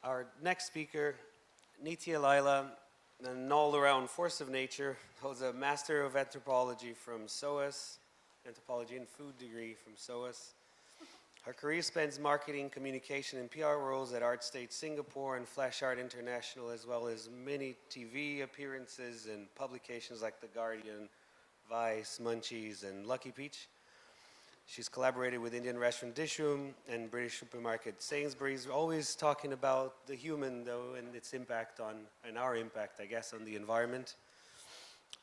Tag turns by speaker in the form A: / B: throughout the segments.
A: Our next speaker, Nithiya Laila, an all-around force of nature, holds a Master of Anthropology from SOAS, Anthropology and Food degree from SOAS. Her career spans marketing, communication, and PR roles at ArtState Singapore and Flash Art International, as well as many TV appearances in publications like The Guardian, Vice, Munchies, and Lucky Peach. She's collaborated with Indian restaurant Dishroom and British supermarket Sainsbury's, always talking about the human, though, and its impact on, and our impact, I guess, on the environment.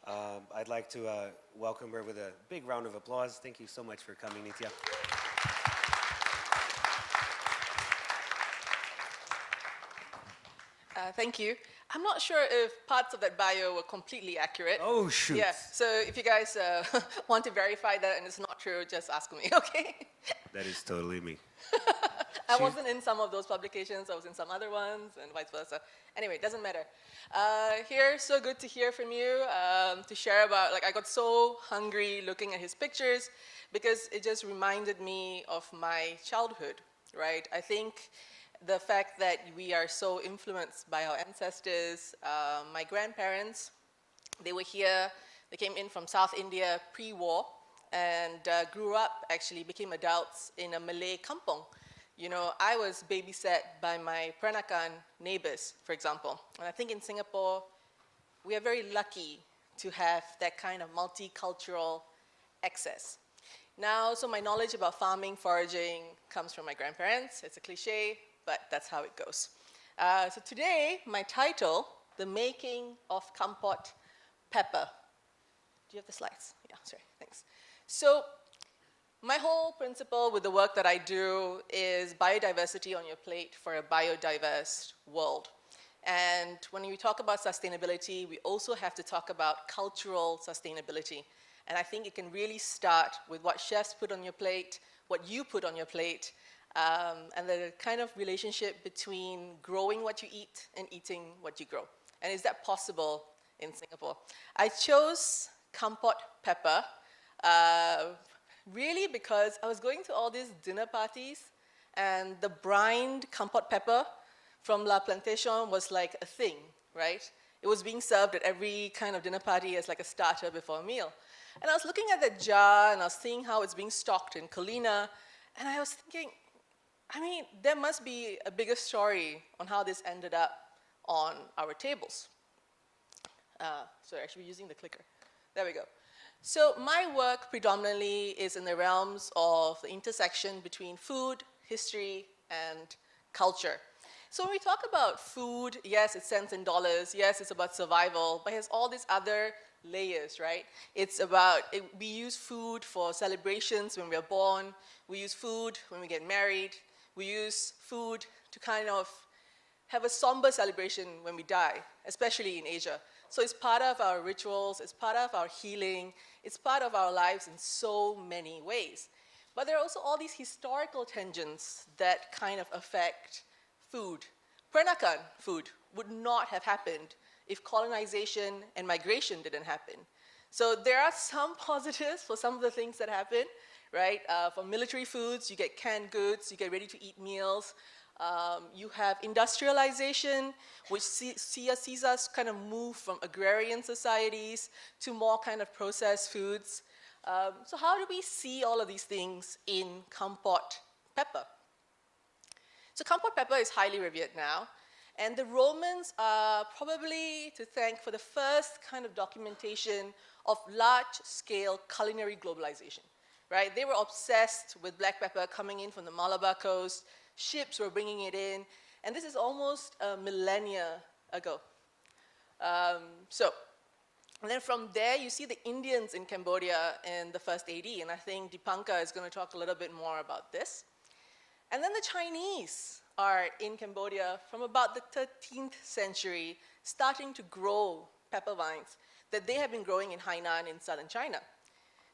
A: I'd like to welcome her with a big round of applause. Thank you so much for coming, Nithiya.
B: Thank you. I'm not sure if parts of that bio were completely accurate.
A: Oh, shoot.
B: Yeah, so if you guys want to verify that and it's not true, just ask me, okay?
A: That is totally me.
B: I wasn't in some of those publications, I was in some other ones, and vice versa. Anyway, it doesn't matter. Here, so good to hear from you, to share about, I got so hungry looking at his pictures because it just reminded me of my childhood, right? I think the fact that we are so influenced by our ancestors, my grandparents, they were here, they came in from South India pre-war and grew up, actually became adults in a Malay kampong. You know, I was babysat by my Peranakan neighbors, for example. And I think in Singapore, we are very lucky to have that kind of multicultural access. Now, so my knowledge about farming, foraging comes from my grandparents. It's a cliche, but that's how it goes. So today, my title, The Making of Kampot Pepper. Do you have the slides? Yeah, sorry, thanks. So my whole principle with the work that I do is biodiversity on your plate for a biodiverse world. And when we talk about sustainability, we also have to talk about cultural sustainability. And I think it can really start with what chefs put on your plate, what you put on your plate, and the kind of relationship between growing what you eat and eating what you grow. And is that possible in Singapore? I chose Kampot pepper really because I was going to all these dinner parties and the brined Kampot pepper from La Plantation was like a thing, right? It was being served at every kind of dinner party as like a starter before a meal. And I was looking at that jar and I was seeing how it's being stocked in Colina, and I was thinking, I mean, there must be a bigger story on how this ended up on our tables. Sorry, I should be using the clicker. There we go. So my work predominantly is in the realms of the intersection between food, history, and culture. So when we talk about food, yes, it's cents and dollars, yes, it's about survival, but it has all these other layers, right? It's about, we use food for celebrations when we're born, we use food when we get married, we use food to kind of have a somber celebration when we die, especially in Asia. So it's part of our rituals, it's part of our healing, it's part of our lives in so many ways. But there are also all these historical tensions that kind of affect food. Peranakan food would not have happened if colonization and migration didn't happen. So there are some positives for some of the things that happen, right? For military foods, you get canned goods, you get ready-to-eat meals. You have industrialization, which sees us kind of move from agrarian societies to more kind of processed foods. So how do we see all of these things in Kampot pepper? So Kampot pepper is highly revered now, and the Romans are probably to thank for the first kind of documentation of large-scale culinary globalization, right? They were obsessed with black pepper coming in from the Malabar coast. Ships were bringing it in, and this is almost a millennia ago. And then from there, you see the Indians in Cambodia in the first AD, and I think Dipanka is going to talk a little bit more about this. And then the Chinese are in Cambodia from about the 13th century, starting to grow pepper vines that they have been growing in Hainan in southern China.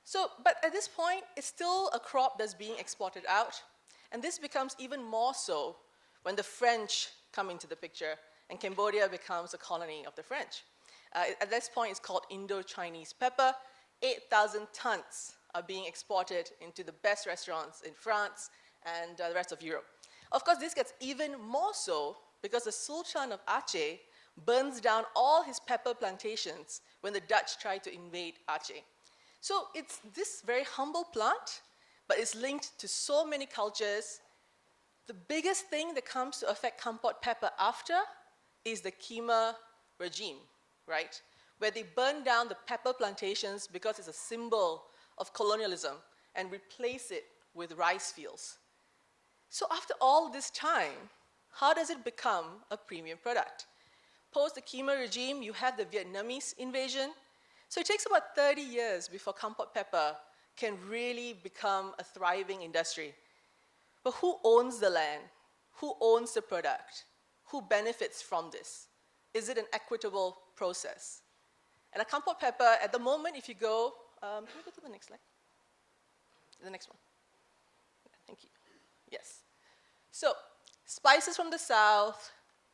B: So, but at this point, it's still a crop that's being exported out, and this becomes even more so when the French come into the picture and Cambodia becomes a colony of the French. At this point, it's called Indo-Chinese pepper. 8,000 tons are being exported into the best restaurants in France and the rest of Europe. Of course, this gets even more so because the Sultan of Aceh burns down all his pepper plantations when the Dutch try to invade Aceh. So it's this very humble plant, but it's linked to so many cultures. The biggest thing that comes to affect Kampot pepper after is the Khmer regime, right? Where they burn down the pepper plantations because it's a symbol of colonialism and replace it with rice fields. So after all this time, how does it become a premium product? Post the Khmer regime, you have the Vietnamese invasion. So it takes about 30 years before Kampot pepper can really become a thriving industry. But who owns the land? Who owns the product? Who benefits from this? Is it an equitable process? And a Kampot pepper, at the moment, if you go, can we go to the next slide? The next one. Thank you. Yes. So, spices from the south,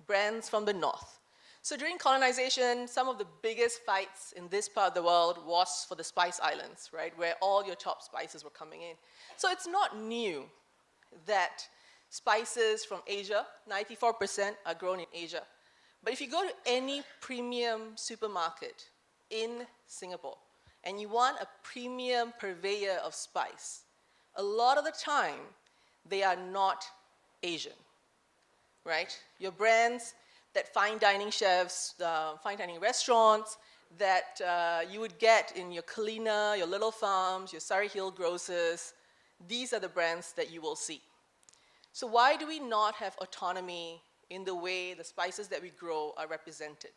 B: brands from the north. So during colonization, some of the biggest fights in this part of the world was for the Spice Islands, right, where all your top spices were coming in. So it's not new that spices from Asia, 94% are grown in Asia. But if you go to any premium supermarket in Singapore and you want a premium purveyor of spice, a lot of the time they are not Asian, right? Your brands that fine dining chefs, fine dining restaurants that you would get in your Kalina, your Little Farms, your Surrey Hill grocers, these are the brands that you will see. So why do we not have autonomy in the way the spices that we grow are represented?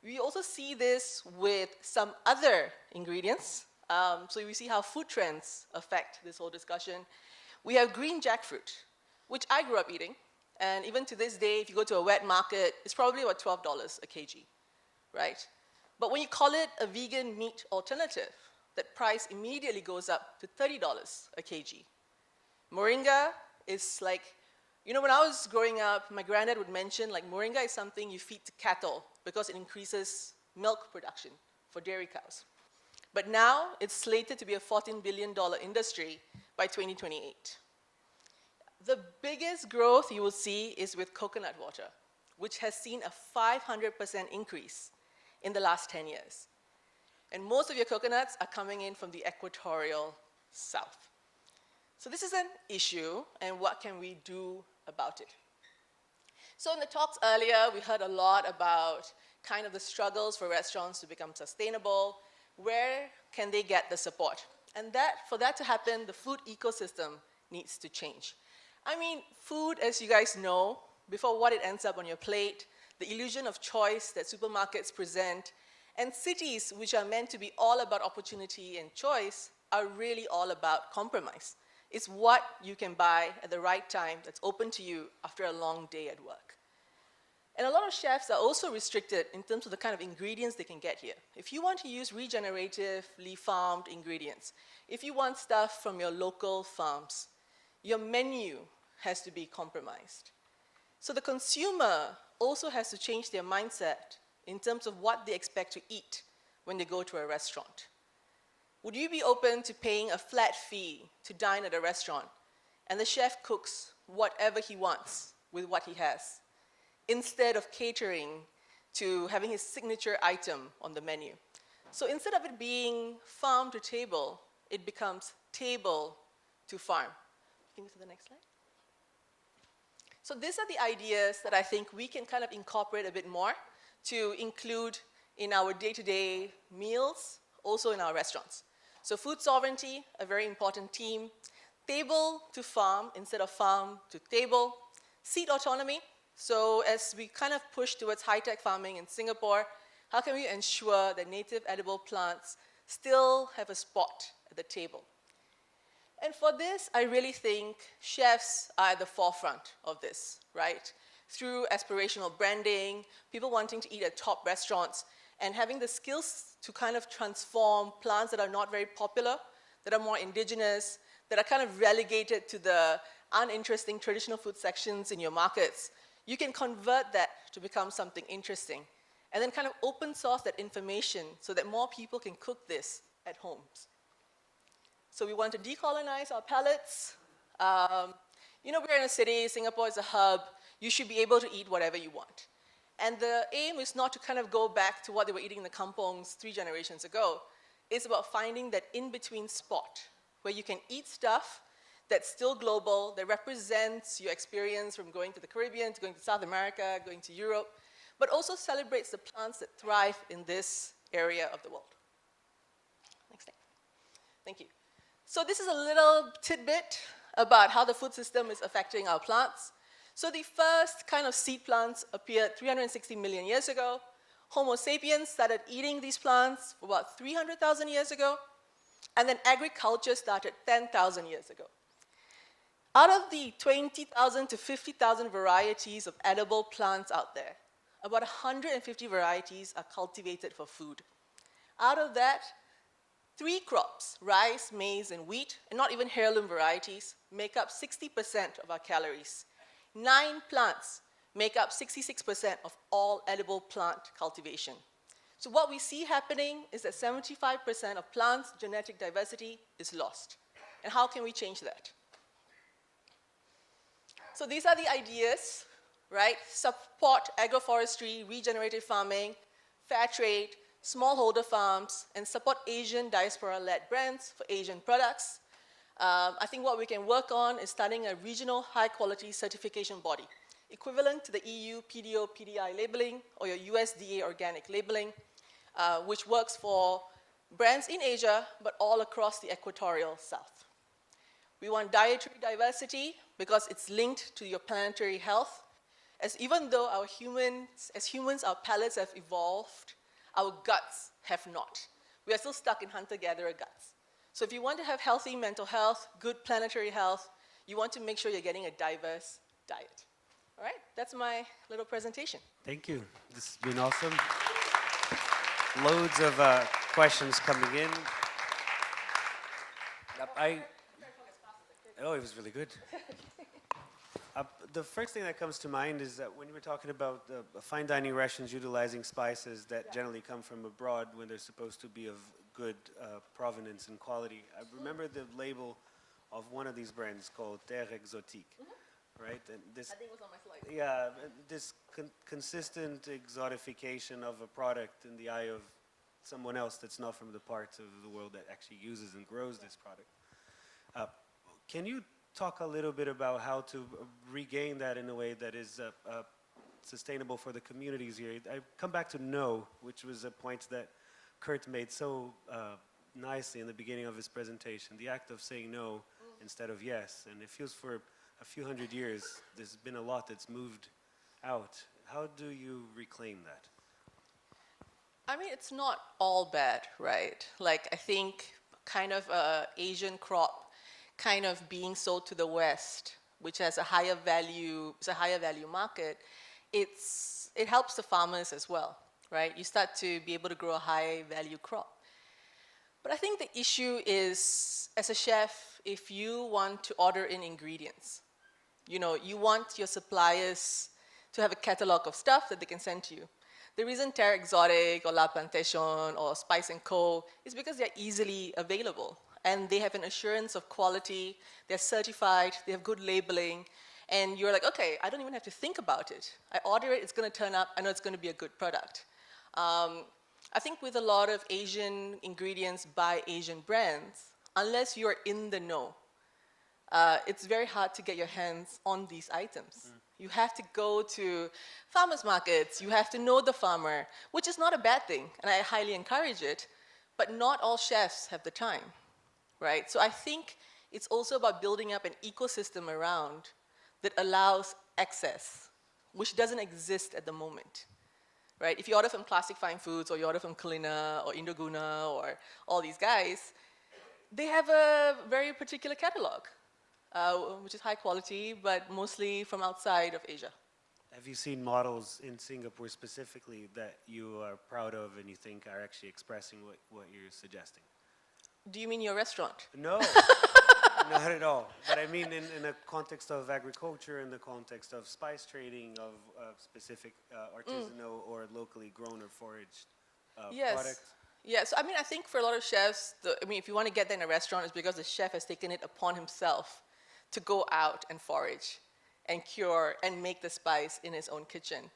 B: We also see this with some other ingredients. So we see how food trends affect this whole discussion. We have green jackfruit, which I grew up eating. And even to this day, if you go to a wet market, it's probably about $12 a kg, right? But when you call it a vegan meat alternative, that price immediately goes up to $30 a kg. Moringa is like, you know, when I was growing up, my granddad would mention, like, moringa is something you feed to cattle because it increases milk production for dairy cows. But now, it's slated to be a $14 billion industry by 2028. The biggest growth you will see is with coconut water, which has seen a 500% increase in the last 10 years. And most of your coconuts are coming in from the equatorial south. So this is an issue, and what can we do about it? So in the talks earlier, we heard a lot about kind of the struggles for restaurants to become sustainable. Where can they get the support? And for that to happen, the food ecosystem needs to change. I mean, food, as you guys know, before what it ends up on your plate, the illusion of choice that supermarkets present, and cities, which are meant to be all about opportunity and choice, are really all about compromise. It's what you can buy at the right time that's open to you after a long day at work. And a lot of chefs are also restricted in terms of the kind of ingredients they can get here. If you want to use regeneratively farmed ingredients, if you want stuff from your local farms, your menu has to be compromised. So the consumer also has to change their mindset in terms of what they expect to eat when they go to a restaurant. Would you be open to paying a flat fee to dine at a restaurant and the chef cooks whatever he wants with what he has, instead of catering to having his signature item on the menu? So instead of it being farm to table, it becomes table to farm. Can you go to the next slide? So these are the ideas that I think we can kind of incorporate a bit more to include in our day-to-day meals, also in our restaurants. So food sovereignty, a very important theme. Table to farm instead of farm to table. Seed autonomy. So as we kind of push towards high-tech farming in Singapore, how can we ensure that native edible plants still have a spot at the table? And for this, I really think chefs are at the forefront of this, right? Through aspirational branding, people wanting to eat at top restaurants, and having the skills to kind of transform plants that are not very popular, that are more indigenous, that are kind of relegated to the uninteresting traditional food sections in your markets. You can convert that to become something interesting, and then kind of open source that information so that more people can cook this at homes. So we want to decolonize our palates. You know, we're in a city, Singapore is a hub. you should be able to eat whatever you want. And the aim is not to kind of go back to what they were eating in the kampongs 3 generations ago. It's about finding that in-between spot where you can eat stuff that's still global, that represents your experience from going to the Caribbean, to going to South America, going to Europe, but also celebrates the plants that thrive in this area of the world. Next slide. Thank you. So this is a little tidbit about how the food system is affecting our plants. So the first kind of seed plants appeared 360 million years ago. Homo sapiens started eating these plants about 300,000 years ago. And then agriculture started 10,000 years ago. Out of the 20,000 to 50,000 varieties of edible plants out there, about 150 varieties are cultivated for food. Out of that, 3 crops, rice, maize, and wheat, and not even heirloom varieties, make up 60% of our calories. 9 plants make up 66% of all edible plant cultivation. So what we see happening is that 75% of plants' genetic diversity is lost. And how can we change that? So these are the ideas, right? Support agroforestry, regenerative farming, fair trade, smallholder farms, and support Asian diaspora-led brands for Asian products. I think what we can work on is starting a regional high-quality certification body, equivalent to the EU PDO, PDI labeling, or your USDA organic labeling, which works for brands in Asia, but all across the equatorial south. We want dietary diversity because it's linked to your planetary health, as even though as humans, our palates have evolved, our guts have not. We are still stuck in hunter-gatherer guts. So if you want to have healthy mental health, good planetary health, you want to make sure you're getting a diverse diet. All right, that's my little presentation.
A: Thank you. This has been awesome. Loads of questions coming in. Oh, it was really good. The first thing that comes to mind is that when you were talking about fine dining restaurants utilizing spices that generally come from abroad when they're supposed to be of good provenance and quality, I remember the label of one of these brands called Terre Exotique, right? And this,
B: I think it was on my slide.
A: yeah, this consistent exotification of a product in the eye of someone else that's not from the parts of the world that actually uses and grows this product. Can you talk a little bit about how to regain that in a way that is sustainable for the communities here? I come back to no, which was a point that Kurt made so nicely in the beginning of his presentation, the act of saying no instead of yes. And it feels for a few hundred years, there's been a lot that's moved out. How do you reclaim that?
B: I mean, it's not all bad, right? Like, I think kind of Asian crop kind of being sold to the West, which has a higher value, it's a higher value market, it helps the farmers as well, right? You start to be able to grow a high value crop. But I think the issue is, as a chef, if you want to order in ingredients, you know, you want your suppliers to have a catalog of stuff that they can send to you. The reason Terre Exotic or La Plantation or Spice & Co. is because they're easily available. And they have an assurance of quality, they're certified, they have good labeling, and you're like, okay, I don't even have to think about it. I order it, it's gonna turn up, I know it's gonna be a good product. I think with a lot of Asian ingredients by Asian brands, unless you're in the know, it's very hard to get your hands on these items. You have to go to farmers markets, you have to know the farmer, which is not a bad thing, and I highly encourage it, but not all chefs have the time. Right? So I think it's also about building up an ecosystem around that allows access, which doesn't exist at the moment. Right? If you order from Classic Fine Foods, or you order from Kalina, or Indoguna, or all these guys, they have a very particular catalog, which is high quality, but mostly from outside of Asia.
A: Have you seen models in Singapore specifically that you are proud of and you think are actually expressing what you're suggesting?
B: Do you mean your restaurant?
A: No, not at all. But I mean in a context of agriculture, in the context of spice trading, of specific artisanal or locally grown or foraged products.
B: Yes, I mean, I think for a lot of chefs, if you want to get there in a restaurant, it's because the chef has taken it upon himself to go out and forage and cure and make the spice in his own kitchen.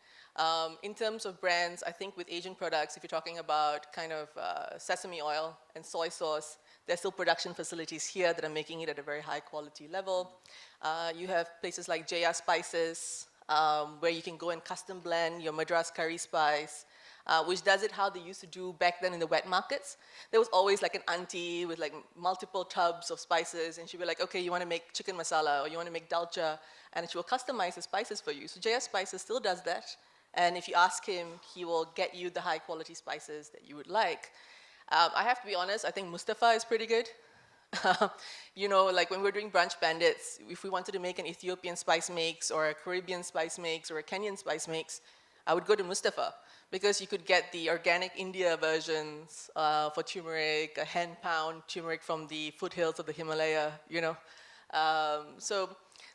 B: In terms of brands, I think with Asian products, if you're talking about kind of sesame oil and soy sauce, there's still production facilities here that are making it at a very high quality level. You have places like JR Spices, where you can go and custom blend your Madras curry spice, which does it how they used to do back then in the wet markets. There was always like an auntie with like multiple tubs of spices, and she'd be like, okay, you want to make chicken masala, or you want to make dalcha, and she will customize the spices for you. So JR Spices still does that, and if you ask him, he will get you the high quality spices that you would like. I have to be honest, I think Mustafa is pretty good. You know, like when we're doing brunch bandits, if we wanted to make an Ethiopian spice mix or a Caribbean spice mix or a Kenyan spice mix, I would go to Mustafa because you could get the organic India versions for turmeric, a hand-pound turmeric from the foothills of the Himalaya, you know. So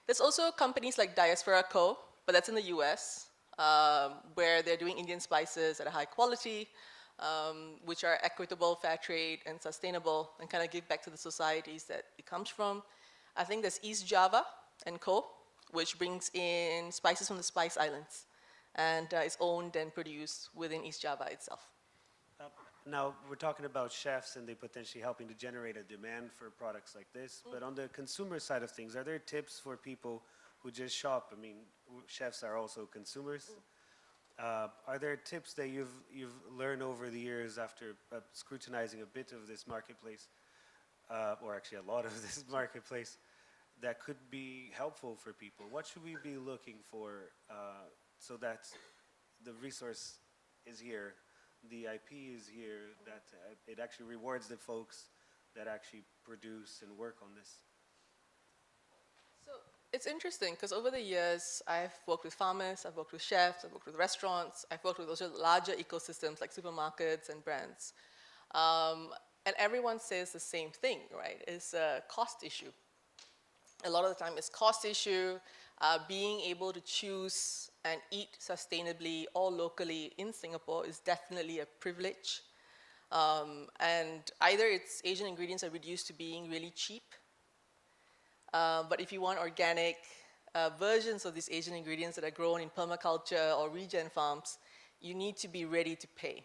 B: there's also companies like Diaspora Co., but that's in the US, where they're doing Indian spices at a high quality, which are equitable, fair trade, and sustainable, and kind of give back to the societies that it comes from. I think there's East Java and Co., which brings in spices from the Spice Islands, and is owned and produced within East Java itself.
A: Now, we're talking about chefs and they potentially helping to generate a demand for products like this, but on the consumer side of things, are there tips for people who just shop? I mean, chefs are also consumers. Are there tips that you've learned over the years after scrutinizing a bit of this marketplace, or actually a lot of this marketplace, that could be helpful for people? What should we be looking for so that the resource is here, the IP is here, that it actually rewards the folks that actually produce and work on this?
B: So it's interesting because over the years, I've worked with farmers, I've worked with chefs, I've worked with restaurants, I've worked with also larger ecosystems like supermarkets and brands. And everyone says the same thing, right? It's a cost issue. A lot of the time it's cost issue. Being able to choose and eat sustainably or locally in Singapore is definitely a privilege. And either its Asian ingredients are reduced to being really cheap, but if you want organic versions of these Asian ingredients that are grown in permaculture or regen farms, you need to be ready to pay.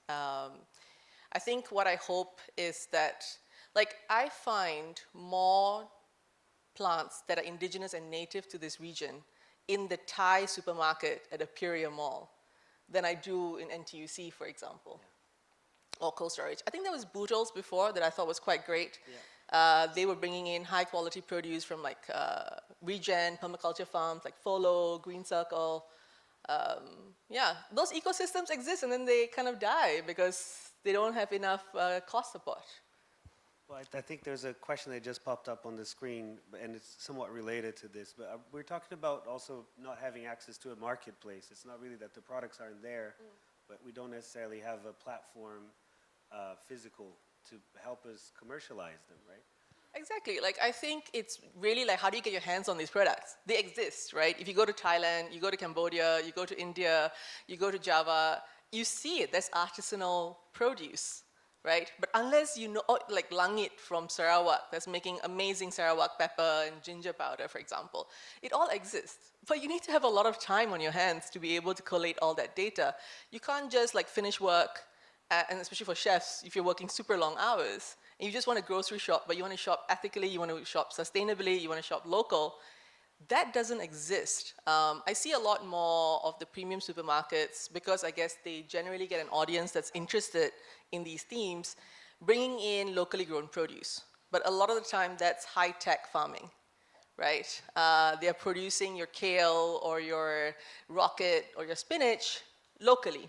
B: I think what I hope is that, like, I find more plants that are indigenous and native to this region in the Thai supermarket at a Piria Mall than I do in NTUC, for example, or cold storage. I think there was Boodles before that I thought was quite great. Yeah. They were bringing in high quality produce from like regen, permaculture farms like Follow, Green Circle. Yeah, those ecosystems exist and then they kind of die because they don't have enough cost support.
A: Well, I think there's a question that just popped up on the screen, and it's somewhat related to this. But we're talking about also not having access to a marketplace. It's not really that the products aren't there, but we don't necessarily have a platform physical to help us commercialize them, right?
B: Exactly. Like, I think it's really like, how do you get your hands on these products? They exist, right? If you go to Thailand, you go to Cambodia, you go to India, you go to Java, you see it. There's artisanal produce, right? But unless you know, like Langit from Sarawak, that's making amazing Sarawak pepper and ginger powder, for example, it all exists. But you need to have a lot of time on your hands to be able to collate all that data. You can't just like finish work, and especially for chefs, if you're working super long hours, and you just want to grocery shop, but you want to shop ethically, you want to shop sustainably, you want to shop local, that doesn't exist. I see a lot more of the premium supermarkets because I guess they generally get an audience that's interested in these themes, bringing in locally grown produce. But a lot of the time that's high-tech farming, right? They're producing your kale or your rocket or your spinach locally.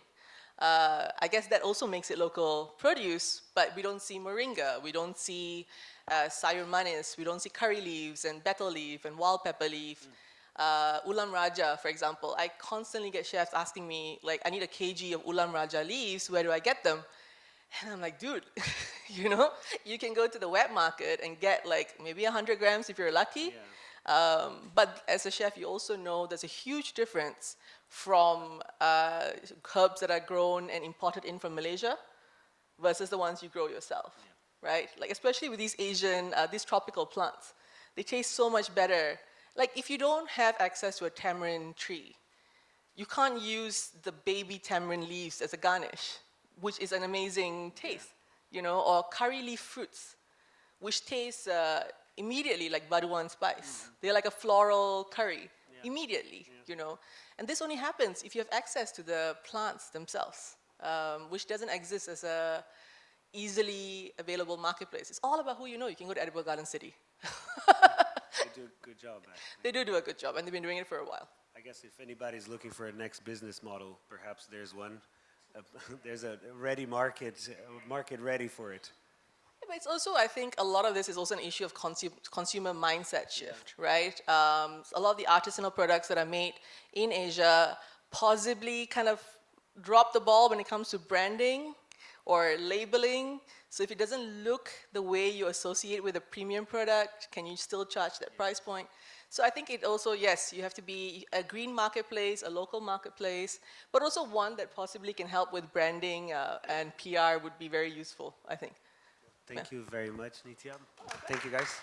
B: I guess that also makes it local produce, but we don't see moringa, we don't see sayur manis, we don't see curry leaves and betel leaf and wild pepper leaf. Ulam Raja, for example, I constantly get chefs asking me, like, I need a kg of Ulam Raja leaves, where do I get them? And I'm like, dude, you know, you can go to the wet market and get like maybe 100 grams if you're lucky. Yeah. But as a chef, you also know there's a huge difference from herbs that are grown and imported in from Malaysia versus the ones you grow yourself, right? Like especially with these Asian, these tropical plants, they taste so much better. Like if you don't have access to a tamarind tree, you can't use the baby tamarind leaves as a garnish, which is an amazing taste, you know, or curry leaf fruits, which taste immediately like Baduan spice. They're like a floral curry, immediately, you know. And this only happens if you have access to the plants themselves, which doesn't exist as a easily available marketplace. It's all about who you know. You can go to Edible Garden City.
A: They do a good job, actually.
B: They do a good job, and they've been doing it for a while.
A: I guess if anybody's looking for a next business model, perhaps there's one. There's a ready market ready for it.
B: But it's also, I think, a lot of this is also an issue of consumer mindset shift, right? A lot of the artisanal products that are made in Asia possibly kind of drop the ball when it comes to branding or labeling. So if it doesn't look the way you associate with a premium product, can you still charge that price point? So I think it also, yes, you have to be a green marketplace, a local marketplace, but also one that possibly can help with branding and PR would be very useful, I think.
A: Thank you very much, Nithiya. Thank you, guys.